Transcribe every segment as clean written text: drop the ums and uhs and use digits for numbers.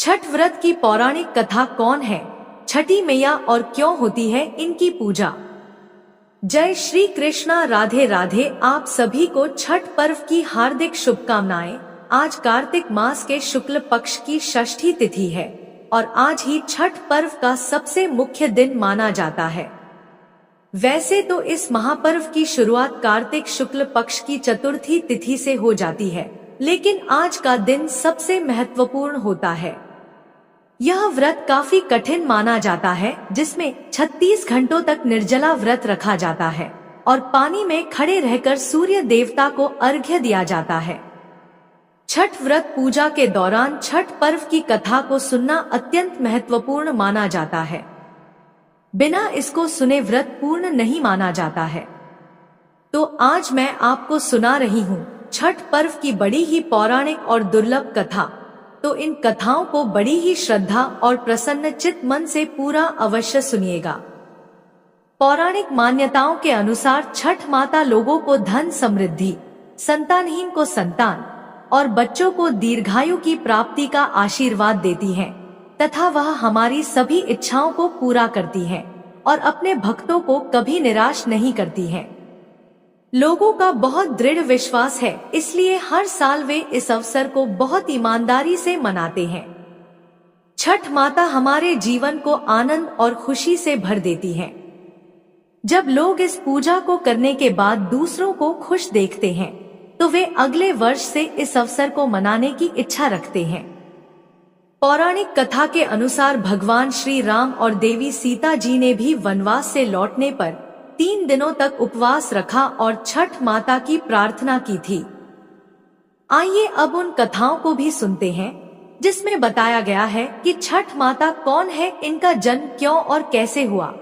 छठ व्रत की पौराणिक कथा कौन है, छठी मैया और क्यों होती है इनकी पूजा। जय श्री कृष्णा, राधे राधे। आप सभी को छठ पर्व की हार्दिक शुभकामनाएं। आज कार्तिक मास के शुक्ल पक्ष की षष्ठी तिथि है और आज ही छठ पर्व का सबसे मुख्य दिन माना जाता है। वैसे तो इस महापर्व की शुरुआत कार्तिक शुक्ल पक्ष की चतुर्थी तिथि से हो जाती है, लेकिन आज का दिन सबसे महत्वपूर्ण होता है। यह व्रत काफी कठिन माना जाता है, जिसमें 36 घंटों तक निर्जला व्रत रखा जाता है और पानी में खड़े रहकर सूर्य देवता को अर्घ्य दिया जाता है। छठ व्रत पूजा के दौरान छठ पर्व की कथा को सुनना अत्यंत महत्वपूर्ण माना जाता है। बिना इसको सुने व्रत पूर्ण नहीं माना जाता है। तो आज मैं आपको सुना रही हूँ छठ पर्व की बड़ी ही पौराणिक और दुर्लभ कथा। तो इन कथाओं को बड़ी ही श्रद्धा और प्रसन्न चित्त मन से पूरा अवश्य सुनिएगा। पौराणिक मान्यताओं के अनुसार छठ माता लोगों को धन समृद्धि, संतानहीन को संतान और बच्चों को दीर्घायु की प्राप्ति का आशीर्वाद देती है तथा वह हमारी सभी इच्छाओं को पूरा करती है और अपने भक्तों को कभी निराश नहीं करती है। लोगों का बहुत दृढ़ विश्वास है, इसलिए हर साल वे इस अवसर को बहुत ईमानदारी से मनाते हैं। छठ माता हमारे जीवन को आनंद और खुशी से भर देती है। जब लोग इस पूजा को करने के बाद दूसरों को खुश देखते हैं, तो वे अगले वर्ष से इस अवसर को मनाने की इच्छा रखते हैं। पौराणिक कथा के अनुसार भगवान श्री राम और देवी सीता जी ने भी वनवास से लौटने पर 3 दिनों तक उपवास रखा और छठ माता की प्रार्थना की थी। आइए अब उन कथाओं को भी सुनते हैं, जिसमें बताया गया है कि छठ माता कौन है, इनका जन्म क्यों और कैसे हुआ।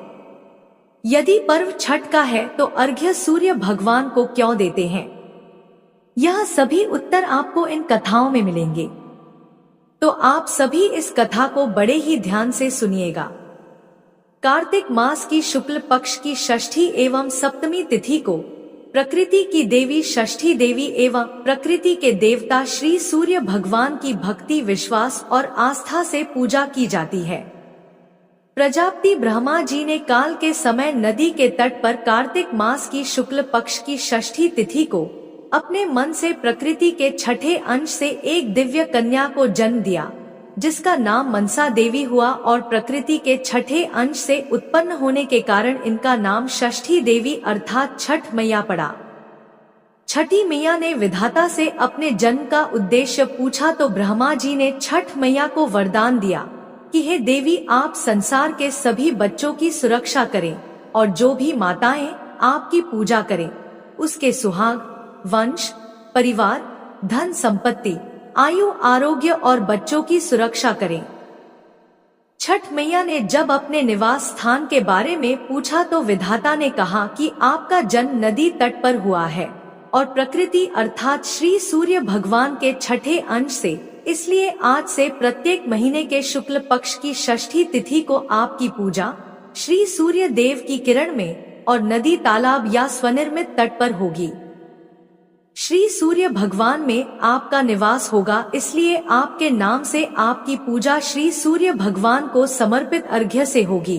यदि पर्व छठ का है तो अर्घ्य सूर्य भगवान को क्यों देते हैं, यह सभी उत्तर आपको इन कथाओं में मिलेंगे। तो आप सभी इस कथा को बड़े ही ध्यान से सुनिएगा। कार्तिक मास की शुक्ल पक्ष की षष्ठी एवं सप्तमी तिथि को प्रकृति की देवी षष्ठी देवी एवं प्रकृति के देवता श्री सूर्य भगवान की भक्ति, विश्वास और आस्था से पूजा की जाती है। प्रजापति ब्रह्मा जी ने काल के समय नदी के तट पर कार्तिक मास की शुक्ल पक्ष की षष्ठी तिथि को अपने मन से प्रकृति के छठे अंश से एक दिव्य कन्या को जन्म दिया, जिसका नाम मनसा देवी हुआ और प्रकृति के छठे अंश से उत्पन्न होने के कारण इनका नाम षष्ठी देवी अर्थात छठ मैया पड़ा। छठी मैया ने विधाता से अपने जन्म का उद्देश्य पूछा तो ब्रह्मा जी ने छठ मैया को वरदान दिया कि हे देवी, आप संसार के सभी बच्चों की सुरक्षा करें और जो भी माताएं आपकी पूजा करें उसके सुहाग, वंश, परिवार, धन संपत्ति, आयु, आरोग्य और बच्चों की सुरक्षा करें। छठ मैया ने जब अपने निवास स्थान के बारे में पूछा तो विधाता ने कहा कि आपका जन्म नदी तट पर हुआ है और प्रकृति अर्थात श्री सूर्य भगवान के छठे अंश से, इसलिए आज से प्रत्येक महीने के शुक्ल पक्ष की षष्ठी तिथि को आपकी पूजा श्री सूर्य देव की किरण में और नदी, तालाब या स्वनिर्मित तट पर होगी। श्री सूर्य भगवान में आपका निवास होगा, इसलिए आपके नाम से आपकी पूजा श्री सूर्य भगवान को समर्पित अर्घ्य से होगी।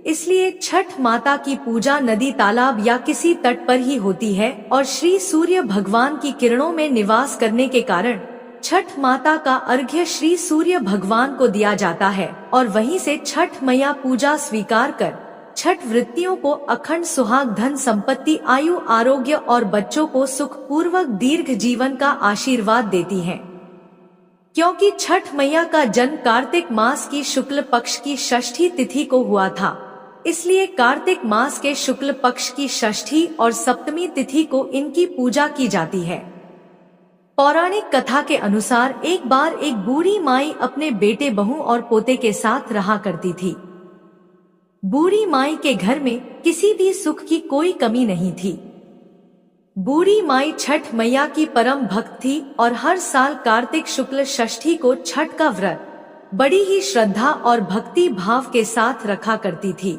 इसलिए छठ माता की पूजा नदी, तालाब या किसी तट पर ही होती है और श्री सूर्य भगवान की किरणों में निवास करने के कारण छठ माता का अर्घ्य श्री सूर्य भगवान को दिया जाता है और वहीं से छठ मैया पूजा स्वीकार कर छठ वृत्तियों को अखंड सुहाग, धन संपत्ति, आयु, आरोग्य और बच्चों को सुख पूर्वक दीर्घ जीवन का आशीर्वाद देती हैं। क्योंकि छठ मैया का जन्म कार्तिक मास की शुक्ल पक्ष की षष्ठी तिथि को हुआ था, इसलिए कार्तिक मास के शुक्ल पक्ष की षष्ठी और सप्तमी तिथि को इनकी पूजा की जाती है। पौराणिक कथा के अनुसार एक बार एक बूढ़ी माई अपने बेटे, बहू और पोते के साथ रहा करती थी। बूढ़ी माई के घर में किसी भी सुख की कोई कमी नहीं थी। बूढ़ी माई छठ मैया की परम भक्त थी और हर साल कार्तिक शुक्ल षष्ठी को छठ का व्रत बड़ी ही श्रद्धा और भक्ति भाव के साथ रखा करती थी।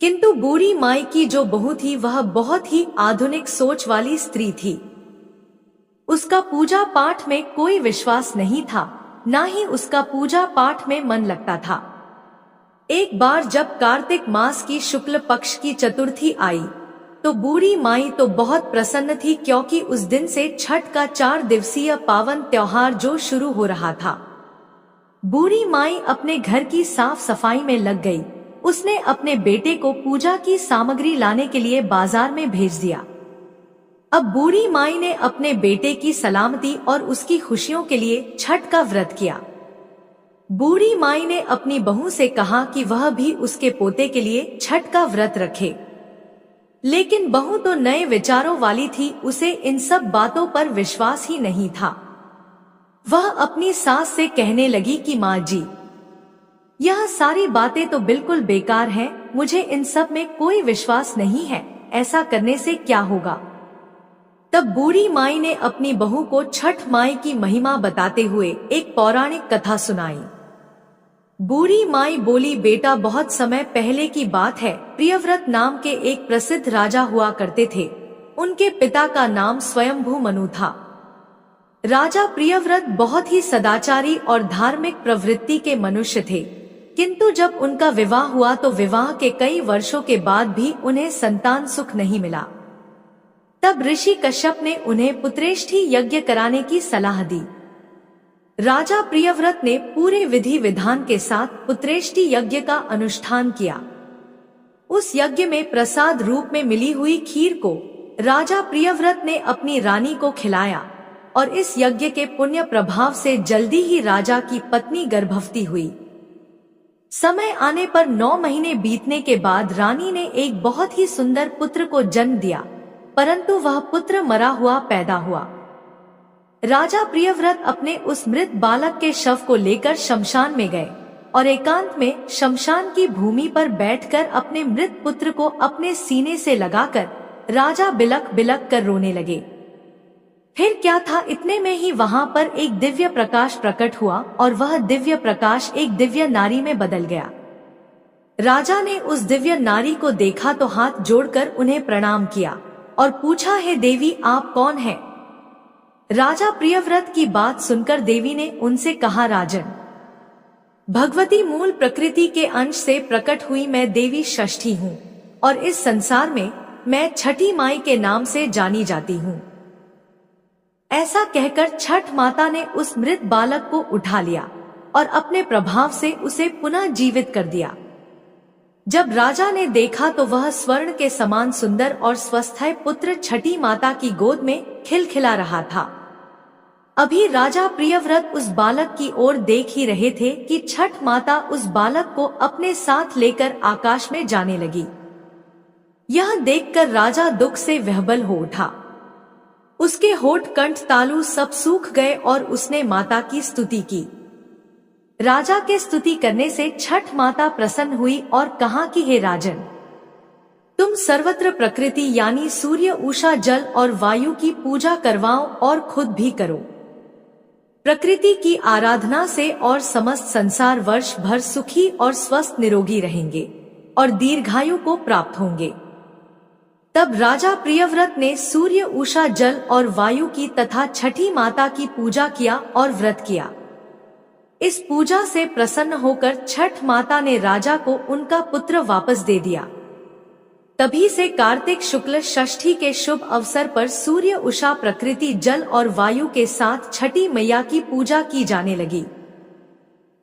किंतु बूढ़ी माई की जो बहू थी वह बहुत ही आधुनिक सोच वाली स्त्री थी। उसका पूजा पाठ में कोई विश्वास नहीं था ना ही उसका पूजा पाठ में मन लगता था। एक बार जब कार्तिक मास की शुक्ल पक्ष की चतुर्थी आई तो बूढ़ी माई तो बहुत प्रसन्न थी, क्योंकि उस दिन से छठ का 4 दिवसीय पावन त्योहार जो शुरू हो रहा था। बूढ़ी माई अपने घर की साफ सफाई में लग गई। उसने अपने बेटे को पूजा की सामग्री लाने के लिए बाजार में भेज दिया। अब बूढ़ी माई ने अपने बेटे की सलामती और उसकी खुशियों के लिए छठ का व्रत किया। बूढ़ी माई ने अपनी बहू से कहा कि वह भी उसके पोते के लिए छठ का व्रत रखे, लेकिन बहू तो नए विचारों वाली थी, उसे इन सब बातों पर विश्वास ही नहीं था। वह अपनी सास से कहने लगी कि माँ जी, यह सारी बातें तो बिल्कुल बेकार हैं, मुझे इन सब में कोई विश्वास नहीं है, ऐसा करने से क्या होगा। तब बूढ़ी माई ने अपनी बहू को छठ माई की महिमा बताते हुए एक पौराणिक कथा सुनाई। बूढ़ी माई बोली, बेटा, बहुत समय पहले की बात है। प्रियव्रत नाम के एक प्रसिद्ध राजा हुआ करते थे। उनके पिता का नाम स्वयंभू मनु था। राजा प्रियव्रत बहुत ही सदाचारी और धार्मिक प्रवृत्ति के मनुष्य थे, किंतु जब उनका विवाह हुआ तो विवाह के कई वर्षों के बाद भी उन्हें संतान सुख नहीं मिला। तब ऋषि कश्यप ने उन्हें पुत्रेष्ठी यज्ञ कराने की सलाह दी। राजा प्रियव्रत ने पूरे विधि विधान के साथ पुत्रेष्टि यज्ञ का अनुष्ठान किया। उस यज्ञ में प्रसाद रूप में मिली हुई खीर को राजा प्रियव्रत ने अपनी रानी को खिलाया और इस यज्ञ के पुण्य प्रभाव से जल्दी ही राजा की पत्नी गर्भवती हुई। समय आने पर 9 महीने बीतने के बाद रानी ने एक बहुत ही सुंदर पुत्र को जन्म दिया, परंतु वह पुत्र मरा हुआ पैदा हुआ। राजा प्रियव्रत अपने उस मृत बालक के शव को लेकर शमशान में गए और एकांत में शमशान की भूमि पर बैठकर अपने मृत पुत्र को अपने सीने से लगाकर राजा बिलख बिलख कर रोने लगे। फिर क्या था, इतने में ही वहां पर एक दिव्य प्रकाश प्रकट हुआ और वह दिव्य प्रकाश एक दिव्य नारी में बदल गया। राजा ने उस दिव्य नारी को देखा तो हाथ जोड़कर उन्हें प्रणाम किया और पूछा, हे देवी, आप कौन हैं? राजा प्रियव्रत की बात सुनकर देवी ने उनसे कहा, राजन, भगवती मूल प्रकृति के अंश से प्रकट हुई मैं देवी षष्ठी हूँ और इस संसार में मैं छठी माई के नाम से जानी जाती हूँ। ऐसा कहकर छठ माता ने उस मृत बालक को उठा लिया और अपने प्रभाव से उसे पुनः जीवित कर दिया। जब राजा ने देखा तो वह स्वर्ण के समान सुंदर और स्वस्थ पुत्र छठी माता की गोद में खिलखिला रहा था। अभी राजा प्रियव्रत उस बालक की ओर देख ही रहे थे कि छठ माता उस बालक को अपने साथ लेकर आकाश में जाने लगी। यह देखकर राजा दुख से विह्वल हो उठा। उसके होठ कंठ तालु सब सूख गए और उसने माता की स्तुति की। राजा के स्तुति करने से छठ माता प्रसन्न हुई और कहा कि हे राजन, तुम सर्वत्र प्रकृति यानी सूर्य, उषा, जल और वायु की पूजा करवाओ और खुद भी करो। प्रकृति की आराधना से और समस्त संसार वर्ष भर सुखी और स्वस्थ निरोगी रहेंगे और दीर्घायु को प्राप्त होंगे। तब राजा प्रियव्रत ने सूर्य, उषा, जल और वायु की तथा छठी माता की पूजा किया और व्रत किया। इस पूजा से प्रसन्न होकर छठ माता ने राजा को उनका पुत्र वापस दे दिया। तभी से कार्तिक शुक्ल षष्ठी के शुभ अवसर पर सूर्य, उषा, प्रकृति, जल और वायु के साथ छठी मैया की पूजा की जाने लगी।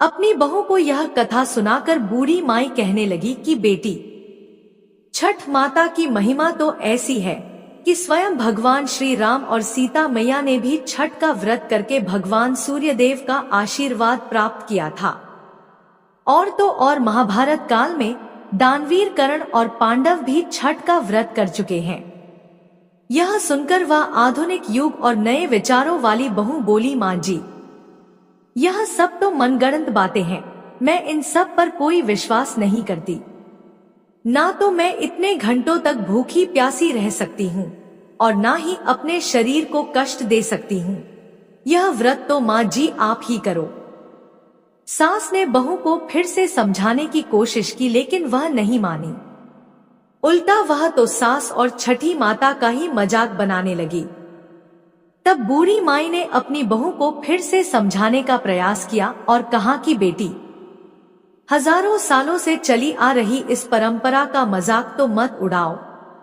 अपनी बहू को यह कथा सुनाकर बूढ़ी माई कहने लगी कि बेटी, छठ माता की महिमा तो ऐसी है कि स्वयं भगवान श्री राम और सीता मैया ने भी छठ का व्रत करके भगवान सूर्यदेव का आशीर्वाद प्राप्त किया था। और तो और महाभारत काल में दानवीर कर्ण और पांडव भी छठ का व्रत कर चुके हैं। यह सुनकर वह आधुनिक युग और नए विचारों वाली बहू बोली, माँ जी, यह सब तो मनगढ़ंत बातें हैं, मैं इन सब पर कोई विश्वास नहीं करती। ना तो मैं इतने घंटों तक भूखी प्यासी रह सकती हूँ और ना ही अपने शरीर को कष्ट दे सकती हूँ। यह व्रत तो माँ जी आप ही करो। सास ने बहू को फिर से समझाने की कोशिश की, लेकिन वह नहीं मानी। उल्टा वह तो सास और छठी माता का ही मजाक बनाने लगी। तब बूढ़ी माई ने अपनी बहू को फिर से समझाने का प्रयास किया और कहा कि बेटी, हजारों सालों से चली आ रही इस परंपरा का मजाक तो मत उड़ाओ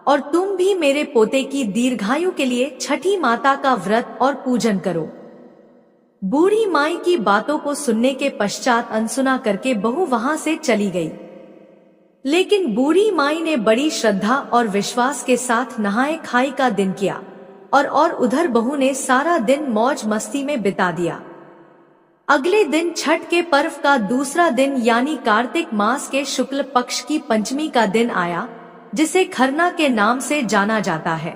और तुम भी मेरे पोते की दीर्घायु के लिए छठी माता का व्रत और पूजन करो। बूढ़ी माई की बातों को सुनने के पश्चात अनसुना करके बहू वहां से चली गई। लेकिन बूढ़ी माई ने बड़ी श्रद्धा और विश्वास के साथ नहाए खाई का दिन किया और उधर बहू ने सारा दिन मौज मस्ती में बिता दिया। अगले दिन छठ के पर्व का दूसरा दिन यानी कार्तिक मास के शुक्ल पक्ष की पंचमी का दिन आया, जिसे खरना के नाम से जाना जाता है।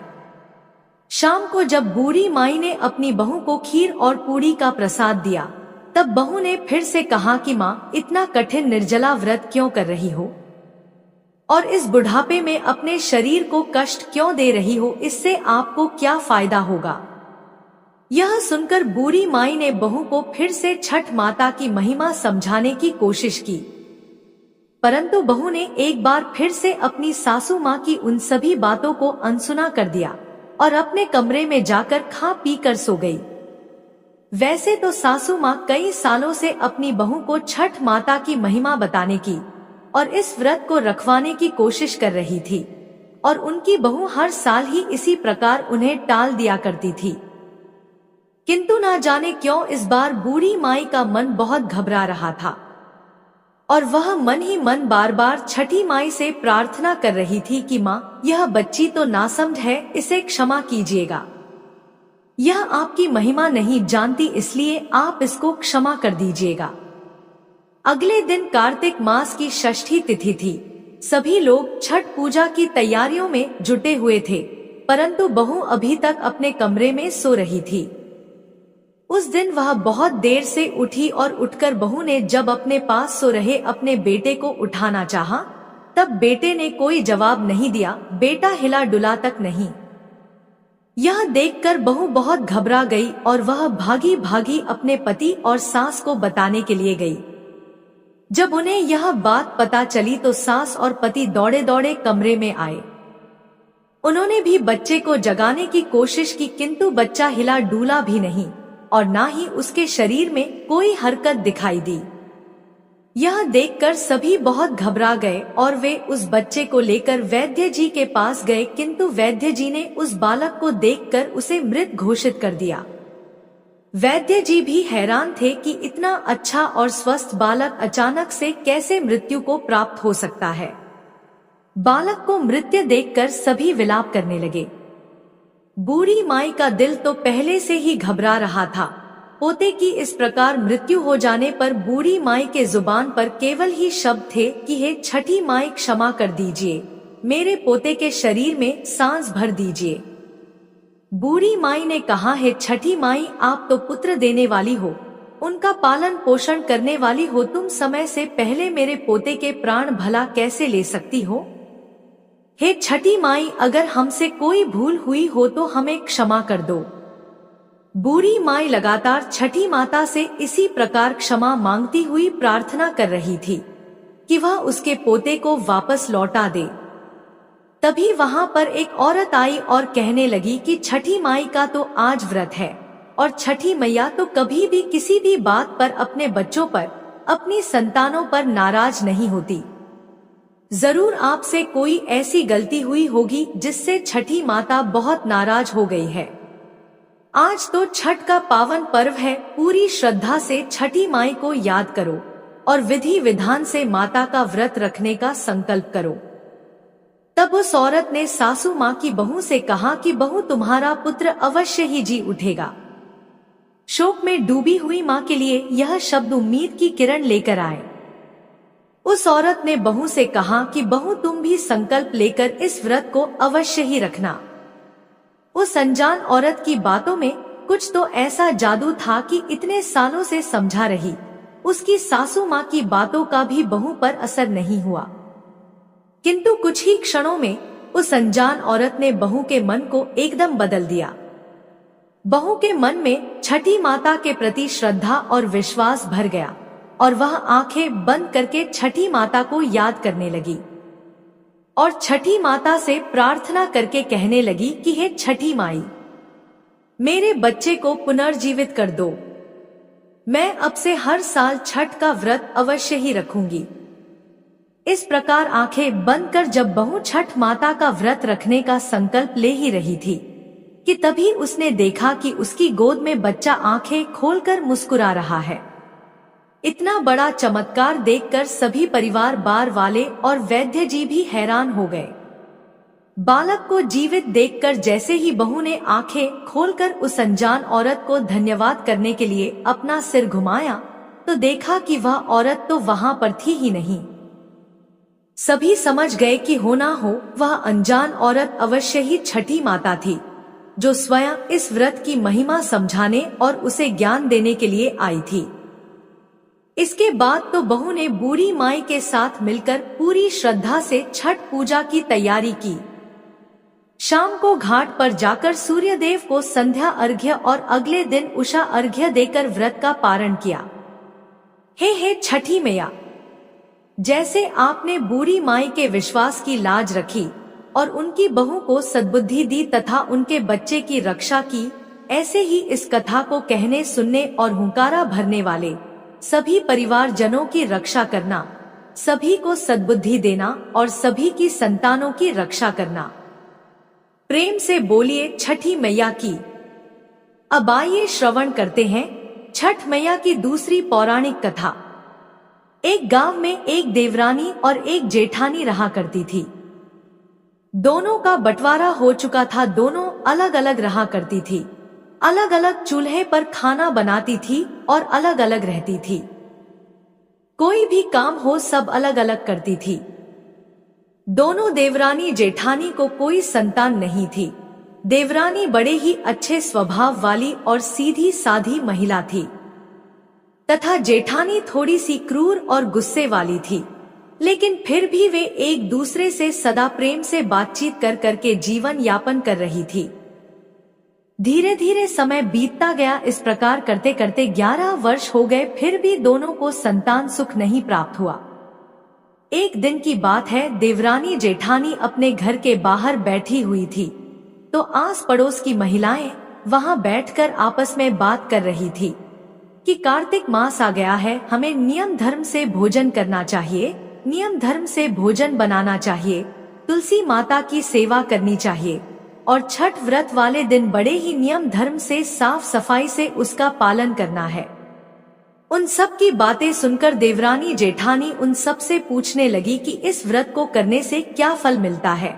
शाम को जब बूढ़ी माई ने अपनी बहू को खीर और पूड़ी का प्रसाद दिया, तब बहू ने फिर से कहा कि माँ, इतना कठिन निर्जला व्रत क्यों कर रही हो और इस बुढ़ापे में अपने शरीर को कष्ट क्यों दे रही हो? इससे आपको क्या फायदा होगा? यह सुनकर बूढ़ी माई ने बहू को फिर से छठ माता की महिमा समझाने की कोशिश की, परंतु बहू ने एक बार फिर से अपनी सासू माँ की उन सभी बातों को अनसुना कर दिया और अपने कमरे में जाकर खा पी कर सो गई। वैसे तो सासू माँ कई सालों से अपनी बहू को छठ माता की महिमा बताने की और इस व्रत को रखवाने की कोशिश कर रही थी और उनकी बहू हर साल ही इसी प्रकार उन्हें टाल दिया करती थी। किंतु ना जाने क्यों इस बार बूढ़ी माई का मन बहुत घबरा रहा था और वह मन ही मन बार बार छठी माई से प्रार्थना कर रही थी कि माँ, यह बच्ची तो नासमझ है, इसे क्षमा कीजिएगा। यह आपकी महिमा नहीं जानती, इसलिए आप इसको क्षमा कर दीजिएगा। अगले दिन कार्तिक मास की षष्ठी तिथि थी। सभी लोग छठ पूजा की तैयारियों में जुटे हुए थे, परंतु बहू अभी तक अपने कमरे में सो रही थी। उस दिन वह बहुत देर से उठी और उठकर बहू ने जब अपने पास सो रहे अपने बेटे को उठाना चाहा, तब बेटे ने कोई जवाब नहीं दिया। बेटा हिला डुला तक नहीं। यह देखकर बहू बहुत घबरा गई और वह भागी भागी अपने पति और सास को बताने के लिए गई। जब उन्हें यह बात पता चली तो सास और पति दौड़े दौड़े कमरे में आए। उन्होंने भी बच्चे को जगाने की कोशिश की, किंतु बच्चा हिला डूला भी नहीं और ना ही उसके शरीर में कोई हरकत दिखाई दी। यह देखकर सभी बहुत घबरा गए और वे उस बच्चे को लेकर वैद्य जी के पास गए, किंतु वैद्य जी ने उस बालक को देखकर उसे मृत घोषित कर दिया। वैद्य जी भी हैरान थे कि इतना अच्छा और स्वस्थ बालक अचानक से कैसे मृत्यु को प्राप्त हो सकता है। बालक को मृत देखकर सभी विलाप करने लगे। बूढ़ी माई का दिल तो पहले से ही घबरा रहा था। पोते की इस प्रकार मृत्यु हो जाने पर बूढ़ी माई के जुबान पर केवल ही शब्द थे कि हे छठी माई, क्षमा कर दीजिए, मेरे पोते के शरीर में सांस भर दीजिए। बूढ़ी माई ने कहा, हे छठी माई, आप तो पुत्र देने वाली हो, उनका पालन पोषण करने वाली हो, तुम समय से पहले मेरे पोते के प्राण भला कैसे ले सकती हो? हे छठी माई, अगर हमसे कोई भूल हुई हो तो हमें क्षमा कर दो। बूढ़ी माई लगातार छठी माता से इसी प्रकार क्षमा मांगती हुई प्रार्थना कर रही थी कि वह उसके पोते को वापस लौटा दे। तभी वहां पर एक औरत आई और कहने लगी कि छठी माई का तो आज व्रत है और छठी मैया तो कभी भी किसी भी बात पर अपने बच्चों पर, अपनी संतानों पर नाराज नहीं होती। जरूर आपसे कोई ऐसी गलती हुई होगी जिससे छठी माता बहुत नाराज हो गई है। आज तो छठ का पावन पर्व है, पूरी श्रद्धा से छठी माई को याद करो और विधि विधान से माता का व्रत रखने का संकल्प करो। तब उस औरत ने सासू माँ की बहू से कहा कि बहू, तुम्हारा पुत्र अवश्य ही जी उठेगा। शोक में डूबी हुई माँ के लिए यह शब्द उम्मीद की किरण लेकर आए। उस औरत ने बहू से कहा कि बहू, तुम भी संकल्प लेकर इस व्रत को अवश्य ही रखना। उस अनजान औरत की बातों में कुछ तो ऐसा जादू था कि इतने सालों से समझा रही उसकी सासू माँ की बातों का भी बहू पर असर नहीं हुआ। किंतु कुछ ही क्षणों में उस अनजान औरत ने बहू के मन को एकदम बदल दिया। बहू के मन में छठी माता के प्रति श्रद्धा और विश्वास भर गया और वह आंखें बंद करके छठी माता को याद करने लगी और छठी माता से प्रार्थना करके कहने लगी कि हे छठी माई, मेरे बच्चे को पुनर्जीवित कर दो। मैं अब से हर साल छठ का व्रत अवश्य ही रखूंगी। इस प्रकार आंखें बंद कर जब बहू छठ माता का व्रत रखने का संकल्प ले ही रही थी कि तभी उसने देखा कि उसकी गोद में बच्चा आंखें खोलकर मुस्कुरा रहा है। इतना बड़ा चमत्कार देखकर सभी परिवार बार वाले और वैद्य जी भी हैरान हो गए। बालक को जीवित देखकर जैसे ही बहू ने आंखें खोलकर उस अनजान औरत को धन्यवाद करने के लिए अपना सिर घुमाया तो देखा कि वह औरत तो वहां पर थी ही नहीं। सभी समझ गए कि हो ना हो वह अनजान औरत अवश्य ही छठी माता थी, जो स्वयं इस व्रत की महिमा समझाने और उसे ज्ञान देने के लिए आई थी। इसके बाद तो बहू ने बूढ़ी माई के साथ मिलकर पूरी श्रद्धा से छठ पूजा की तैयारी की। शाम को घाट पर जाकर सूर्यदेव को संध्या अर्घ्य और अगले दिन उषा अर्घ्य देकर व्रत का पारण किया। हे छठी मैया, जैसे आपने बूढ़ी माई के विश्वास की लाज रखी और उनकी बहू को सद्बुद्धि दी तथा उनके बच्चे की रक्षा की, ऐसे ही इस कथा को कहने सुनने और हुंकारा भरने वाले सभी परिवार जनों की रक्षा करना, सभी को सद्बुद्धि देना और सभी की संतानों की रक्षा करना। प्रेम से बोलिए छठी मैया की। अब आइए श्रवण करते हैं छठ मैया की दूसरी पौराणिक कथा। एक गांव में एक देवरानी और एक जेठानी रहा करती थी। दोनों का बंटवारा हो चुका था, दोनों अलग अलग रहा करती थी, अलग अलग चूल्हे पर खाना बनाती थी और अलग अलग रहती थी। कोई भी काम हो सब अलग अलग करती थी। दोनों देवरानी जेठानी को कोई संतान नहीं थी। देवरानी बड़े ही अच्छे स्वभाव वाली और सीधी साधी महिला थी तथा जेठानी थोड़ी सी क्रूर और गुस्से वाली थी, लेकिन फिर भी वे एक दूसरे से सदा प्रेम से बातचीत कर करके जीवन यापन कर रही थी। धीरे धीरे समय बीतता गया। इस प्रकार करते करते 11 वर्ष हो गए, फिर भी दोनों को संतान सुख नहीं प्राप्त हुआ। एक दिन की बात है, देवरानी जेठानी अपने घर के बाहर बैठी हुई थी तो आस पड़ोस की महिलाएं वहां बैठकर आपस में बात कर रही थी कि कार्तिक मास आ गया है, हमें नियम धर्म से भोजन करना चाहिए, नियम धर्म से भोजन बनाना चाहिए, तुलसी माता की सेवा करनी चाहिए और छठ व्रत वाले दिन बड़े ही नियम धर्म से साफ सफाई से उसका पालन करना है। उन सब की बातें सुनकर देवरानी जेठानी उन सब से पूछने लगी कि इस व्रत को करने से क्या फल मिलता है,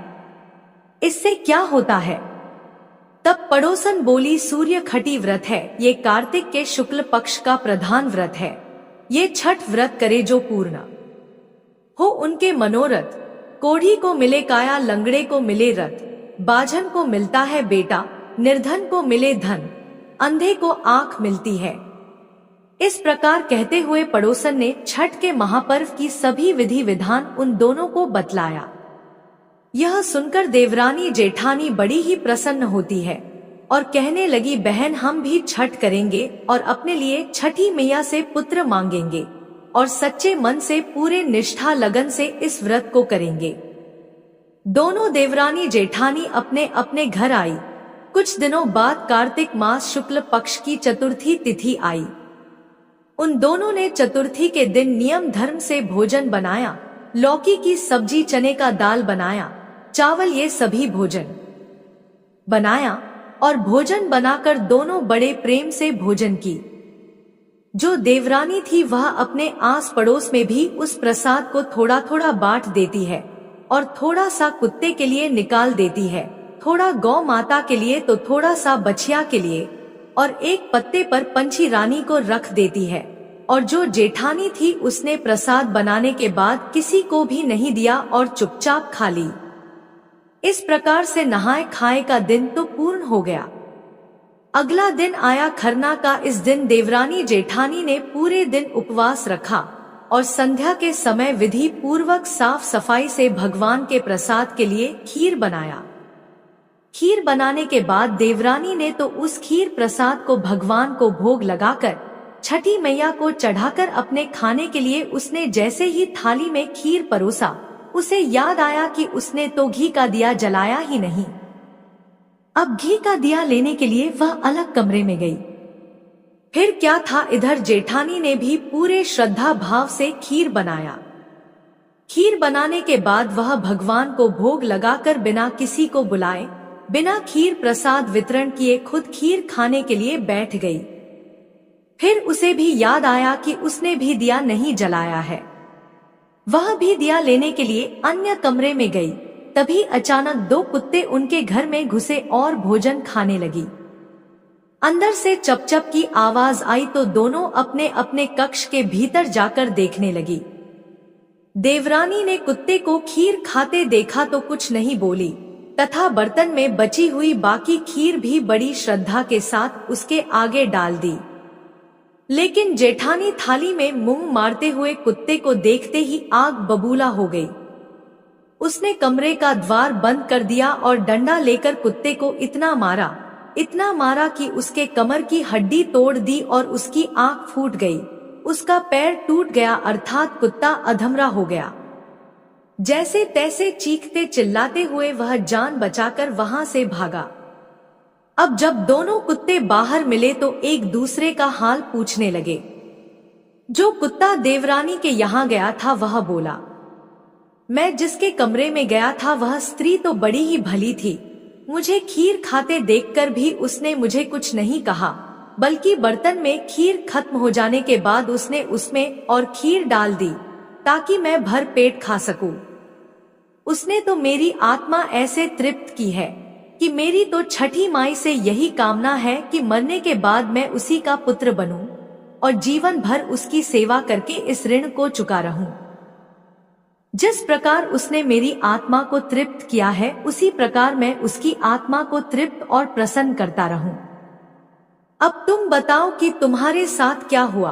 इससे क्या होता है। तब पड़ोसन बोली, सूर्य खटी व्रत है, ये कार्तिक के शुक्ल पक्ष का प्रधान व्रत है। ये छठ व्रत करे जो पूर्ण हो उनके मनोरथ। कोढ़ी को मिले काया, लंगड़े को मिले रथ, बाझन को मिलता है बेटा, निर्धन को मिले धन, अंधे को आंख मिलती है। इस प्रकार कहते हुए पड़ोसन ने छठ के महापर्व की सभी विधि विधान उन दोनों को बतलाया। यह सुनकर देवरानी जेठानी बड़ी ही प्रसन्न होती है और कहने लगी, बहन हम भी छठ करेंगे और अपने लिए छठी मैया से पुत्र मांगेंगे और सच्चे मन से पूरे निष्ठा लगन से इस व्रत को करेंगे। दोनों देवरानी जेठानी अपने अपने घर आई। कुछ दिनों बाद कार्तिक मास शुक्ल पक्ष की चतुर्थी तिथि आई। उन दोनों ने चतुर्थी के दिन नियम धर्म से भोजन बनाया। लौकी की सब्जी, चने का दाल बनाया, चावल, ये सभी भोजन बनाया और भोजन बनाकर दोनों बड़े प्रेम से भोजन की। जो देवरानी थी वह अपने आस पड़ोस में भी उस प्रसाद को थोड़ा थोड़ा बांट देती है और थोड़ा सा कुत्ते के लिए निकाल देती है, थोड़ा गौ माता के लिए तो थोड़ा सा बछिया के लिए और एक पत्ते पर पंछी रानी को रख देती है। और जो जेठानी थी उसने प्रसाद बनाने के बाद किसी को भी नहीं दिया और चुपचाप खा ली। इस प्रकार से नहाए खाए का दिन तो पूर्ण हो गया। अगला दिन आया खरना का। इस दिन देवरानी जेठानी ने पूरे दिन उपवास रखा और संध्या के समय विधि पूर्वक साफ सफाई से भगवान के प्रसाद के लिए खीर बनाया। खीर बनाने के बाद देवरानी ने तो उस खीर प्रसाद को भगवान को भोग लगाकर छठी मैया को चढ़ाकर अपने खाने के लिए उसने जैसे ही थाली में खीर परोसा, उसे याद आया कि उसने तो घी का दिया जलाया ही नहीं। अब घी का दिया लेने के लिए वह अलग कमरे में गई। फिर क्या था, इधर जेठानी ने भी पूरे श्रद्धा भाव से खीर बनाया। खीर बनाने के बाद वह भगवान को भोग लगाकर बिना किसी को बुलाए, बिना खीर प्रसाद वितरण किए खुद खीर खाने के लिए बैठ गई। फिर उसे भी याद आया कि उसने भी दिया नहीं जलाया है। वह भी दिया लेने के लिए अन्य कमरे में गई। तभी अचानक 2 कुत्ते उनके घर में घुसे और भोजन खाने लगी। अंदर से चपचप की आवाज आई तो दोनों अपने अपने कक्ष के भीतर जाकर देखने लगी। देवरानी ने कुत्ते को खीर खाते देखा तो कुछ नहीं बोली तथा बर्तन में बची हुई बाकी खीर भी बड़ी श्रद्धा के साथ उसके आगे डाल दी। लेकिन जेठानी थाली में मुंह मारते हुए कुत्ते को देखते ही आग बबूला हो गई। उसने कमरे का द्वार बंद कर दिया और डंडा लेकर कुत्ते को इतना मारा कि उसके कमर की हड्डी तोड़ दी और उसकी आंख फूट गई, उसका पैर टूट गया, अर्थात कुत्ता अधमरा हो गया। जैसे तैसे चीखते चिल्लाते हुए वह जान बचाकर वहां से भागा। अब जब दोनों कुत्ते बाहर मिले तो एक दूसरे का हाल पूछने लगे। जो कुत्ता देवरानी के यहाँ गया था वह बोला, मैं जिसके कमरे में गया था वह स्त्री तो बड़ी ही भली थी। मुझे खीर खाते देखकर भी उसने मुझे कुछ नहीं कहा, बल्कि बर्तन में खीर खत्म हो जाने के बाद उसने उसमें और खीर डाल दी ताकि मैं भर पेट खा सकूं। उसने तो मेरी आत्मा ऐसे तृप्त की है कि मेरी तो छठी माई से यही कामना है कि मरने के बाद मैं उसी का पुत्र बनूं और जीवन भर उसकी सेवा करके इस ऋण को चुका रहूं। जिस प्रकार उसने मेरी आत्मा को तृप्त किया है उसी प्रकार मैं उसकी आत्मा को तृप्त और प्रसन्न करता रहूं। अब तुम बताओ कि तुम्हारे साथ क्या हुआ।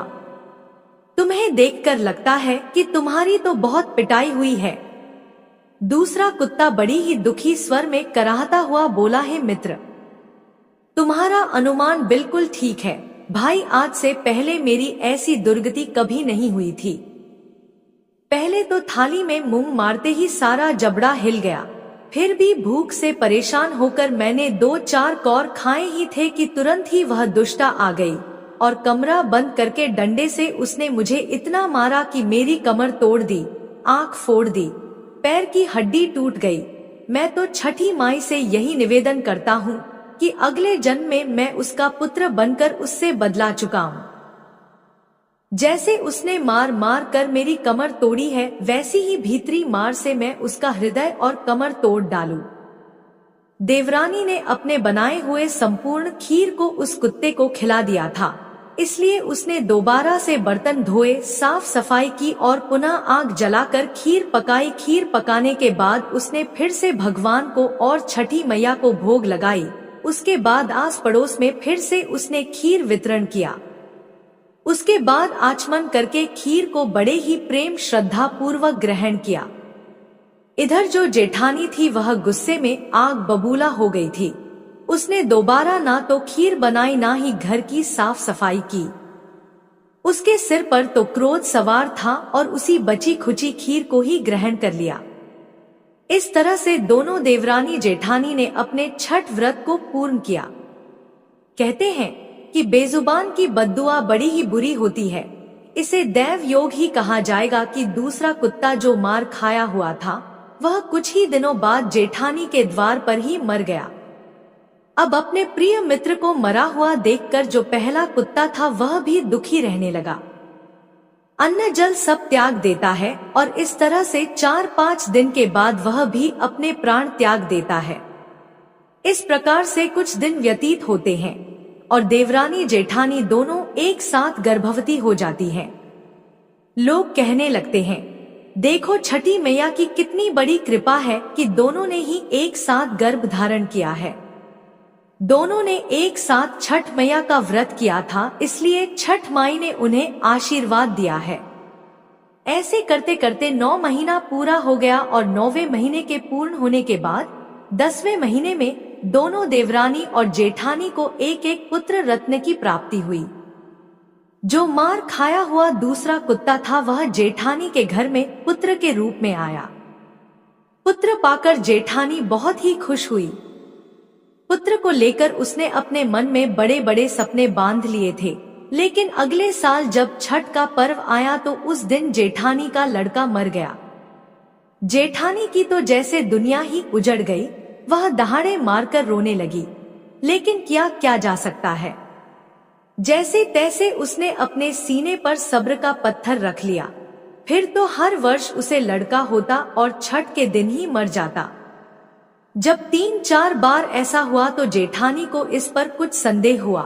तुम्हें देखकर लगता है कि तुम्हारी तो बहुत पिटाई हुई है। दूसरा कुत्ता बड़ी ही दुखी स्वर में कराहता हुआ बोला, है मित्र, तुम्हारा अनुमान बिल्कुल ठीक है भाई, आज से पहले मेरी ऐसी दुर्गति कभी नहीं हुई थी। पहले तो थाली में मुंह मारते ही सारा जबड़ा हिल गया, फिर भी भूख से परेशान होकर मैंने 2-4 कौर खाए ही थे कि तुरंत ही वह दुष्टा आ गई और कमरा बंद करके डंडे से उसने मुझे इतना मारा कि मेरी कमर तोड़ दी, आंख फोड़ दी, पैर की हड्डी टूट गई। मैं तो छठी माई से यही निवेदन करता हूँ कि अगले जन्म में मैं उसका पुत्र बनकर उससे बदला चुकाऊं। जैसे उसने मार मार कर मेरी कमर तोड़ी है वैसी ही भीतरी मार से मैं उसका हृदय और कमर तोड़ डालूं। देवरानी ने अपने बनाए हुए संपूर्ण खीर को उस कुत्ते को खिला दिया था, इसलिए उसने दोबारा से बर्तन धोए, साफ सफाई की और पुनः आग जलाकर खीर पकाई। खीर पकाने के बाद उसने फिर से भगवान को और छठी मैया को भोग लगाई। उसके बाद आस पड़ोस में फिर से उसने खीर वितरण किया। उसके बाद आचमन करके खीर को बड़े ही प्रेम श्रद्धा पूर्वक ग्रहण किया। इधर जो जेठानी थी वह गुस्से में आग बबूला हो गई थी। उसने दोबारा ना तो खीर बनाई ना ही घर की साफ सफाई की। उसके सिर पर तो क्रोध सवार था और उसी बची खुची खीर को ही ग्रहण कर लिया। इस तरह से दोनों देवरानी जेठानी ने अपने छठ व्रत को पूर्ण किया। कहते हैं कि बेजुबान की बद्दुआ बड़ी ही बुरी होती है। इसे दैव योग ही कहा जाएगा कि दूसरा कुत्ता जो मार खाया हुआ था वह कुछ ही दिनों बाद जेठानी के द्वार पर ही मर गया। अब अपने प्रिय मित्र को मरा हुआ देखकर जो पहला कुत्ता था वह भी दुखी रहने लगा। अन्न जल सब त्याग देता है और इस तरह से 4-5 दिन के बाद वह भी अपने प्राण त्याग देता है। इस प्रकार से कुछ दिन व्यतीत होते हैं और देवरानी जेठानी दोनों एक साथ गर्भवती हो जाती हैं। लोग कहने लगते हैं, देखो छठी मैया की कितनी बड़ी कृपा है कि दोनों ने ही एक साथ गर्भ धारण किया है। दोनों ने एक साथ छठ मैया का व्रत किया था, इसलिए छठ माई ने उन्हें आशीर्वाद दिया है। ऐसे करते करते 9 महीना पूरा हो गया और 9वें महीने के पूर्ण होने के बाद 10वें महीने में दोनों देवरानी और जेठानी को एक एक पुत्र रत्न की प्राप्ति हुई। जो मार खाया हुआ दूसरा कुत्ता था वह जेठानी के घर में पुत्र के रूप में आया। पुत्र पाकर जेठानी बहुत ही खुश हुई। पुत्र को लेकर उसने अपने मन में बड़े बड़े सपने बांध लिए थे, लेकिन अगले साल जब छठ का पर्व आया तो उस दिन जेठानी का लड़का मर गया। जेठानी की तो जैसे दुनिया ही उजड़ गई, वह दहाड़े मारकर रोने लगी, लेकिन किया क्या जा सकता है। जैसे तैसे उसने अपने सीने पर सब्र का पत्थर रख लिया। फिर तो हर वर्ष उसे लड़का होता और छठ के दिन ही मर जाता। जब 3-4 बार ऐसा हुआ तो जेठानी को इस पर कुछ संदेह हुआ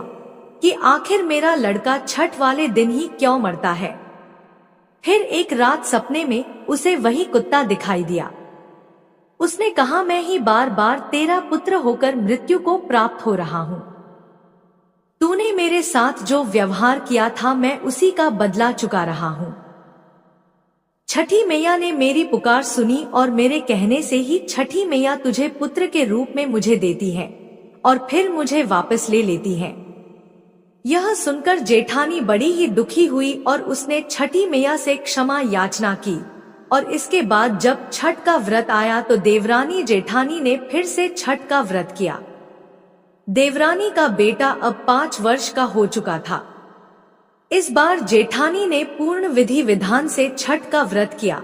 कि आखिर मेरा लड़का छठ वाले दिन ही क्यों मरता है। फिर एक रात सपने में उसे वही कुत्ता दिखाई दिया। उसने कहा, मैं ही बार बार तेरा पुत्र होकर मृत्यु को प्राप्त हो रहा हूँ। तूने मेरे साथ जो व्यवहार किया था मैं उसी का बदला चुका रहा हूँ। छठी मैया ने मेरी पुकार सुनी और मेरे कहने से ही छठी मैया तुझे पुत्र के रूप में मुझे देती है और फिर मुझे वापस ले लेती है। यह सुनकर जेठानी बड़ी ही दुखी हुई और उसने छठी मैया से क्षमा याचना की। और इसके बाद जब छठ का व्रत आया तो देवरानी जेठानी ने फिर से छठ का व्रत किया। देवरानी का बेटा अब 5 वर्ष का हो चुका था। इस बार जेठानी ने पूर्ण विधि विधान से छठ का व्रत किया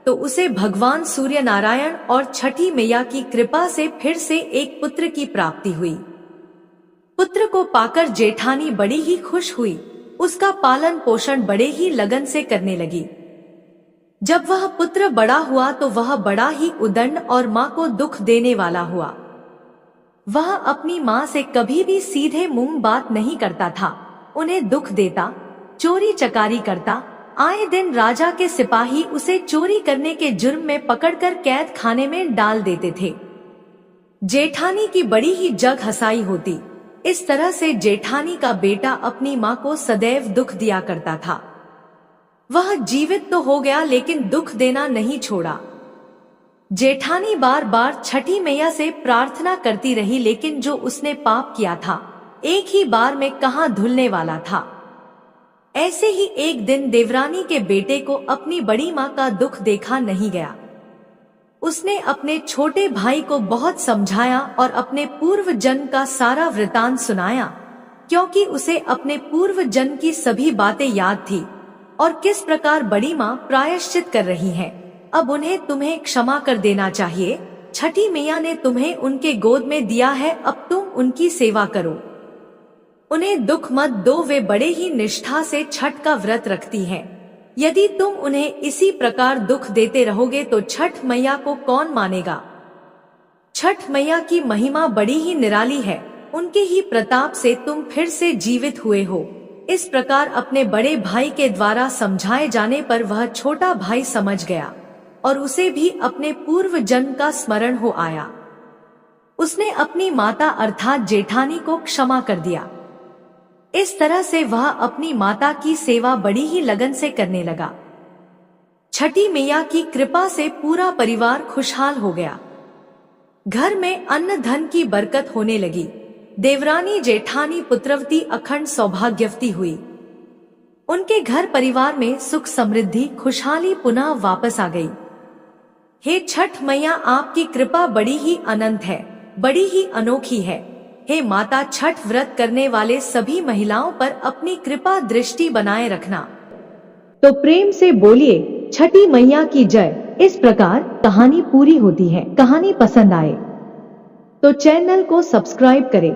तो उसे भगवान सूर्य नारायण और छठी मैया की कृपा से फिर से एक पुत्र की प्राप्ति हुई। पुत्र को पाकर जेठानी बड़ी ही खुश हुई। उसका पालन पोषण बड़े ही लगन से करने लगी। जब वह पुत्र बड़ा हुआ तो वह बड़ा ही उदंड और माँ को दुख देने वाला हुआ। वह अपनी माँ से कभी भी सीधे मुंह बात नहीं करता था, उन्हें दुख देता, चोरी चकारी करता। आए दिन राजा के सिपाही उसे चोरी करने के जुर्म में पकड़कर कैद खाने में डाल देते थे। जेठानी की बड़ी ही जग हंसाई होती। इस तरह से जेठानी का बेटा अपनी माँ को सदैव दुख दिया करता था। वह जीवित तो हो गया लेकिन दुख देना नहीं छोड़ा। जेठानी बार बार छठी मैया से प्रार्थना करती रही, लेकिन जो उसने पाप किया था एक ही बार में कहां धुलने वाला था। ऐसे ही एक दिन देवरानी के बेटे को अपनी बड़ी माँ का दुख देखा नहीं गया। उसने अपने छोटे भाई को बहुत समझाया और अपने पूर्व जन्म का सारा वृतांत सुनाया, क्योंकि उसे अपने पूर्व जन्म की सभी बातें याद थी और किस प्रकार बड़ी माँ प्रायश्चित कर रही हैं। अब उन्हें तुम्हें क्षमा कर देना चाहिए। छठी मैया ने तुम्हें उनके गोद में दिया है, अब तुम उनकी सेवा करो। उन्हें दुख मत दो, वे बड़े ही निष्ठा से छठ का व्रत रखती हैं। यदि तुम उन्हें इसी प्रकार दुख देते रहोगे तो छठ मैया को कौन मानेगा। छठ मैया की महिमा बड़ी ही निराली है, उनके ही प्रताप से तुम फिर से जीवित हुए हो। इस प्रकार अपने बड़े भाई के द्वारा समझाए जाने पर वह छोटा भाई समझ गया और उसे भी अपने पूर्व जन्म का स्मरण हो आया। उसने अपनी माता अर्थात जेठानी को क्षमा कर दिया। इस तरह से वह अपनी माता की सेवा बड़ी ही लगन से करने लगा। छठी मैया की कृपा से पूरा परिवार खुशहाल हो गया। घर में अन्न धन की बरकत होने लगी। देवरानी जेठानी पुत्रवती अखंड सौभाग्यवती हुई। उनके घर परिवार में सुख समृद्धि खुशहाली पुनः वापस आ गई। हे छठ मैया, आपकी कृपा बड़ी ही अनंत है, बड़ी ही अनोखी है। हे माता, छठ व्रत करने वाले सभी महिलाओं पर अपनी कृपा दृष्टि बनाए रखना। तो प्रेम से बोलिए छठी मैया की जय। इस प्रकार कहानी पूरी होती है। कहानी पसंद आए तो चैनल को सब्सक्राइब करें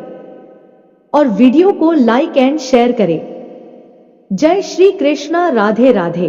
और वीडियो को लाइक एंड शेयर करें। जय श्री कृष्णा। राधे राधे।